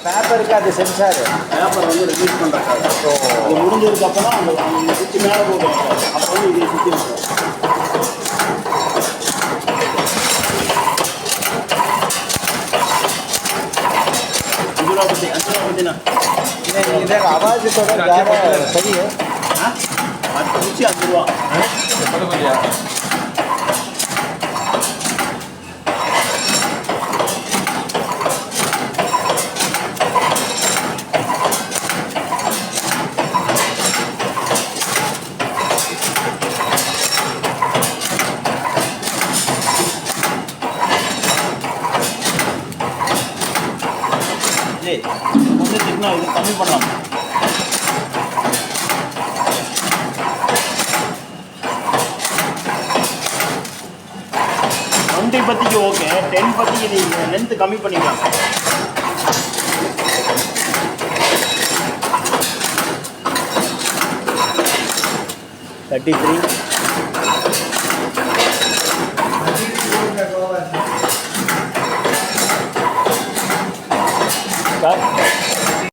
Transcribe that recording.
பேப்பருக்கு அது sensor paper வந்து ரிலீஸ் பண்ணுறாங்க. ஸோ அது முடிஞ்சதுக்கப்புறம் அந்த சுற்றி மேலே போட்டு அப்போ வந்து இதை சுற்றி விட்டுரும். इधर आवाज़ थोड़ा ज़्यादा सही है। हाँ 10 रुपये 5 रुपये मुझे जितना इधर कमी पड़ना 20 பத்திக்கு ஓகே 10 பத்திக்கு நீங்க லென்த் கம்மி பண்ணிக்கலாம். $33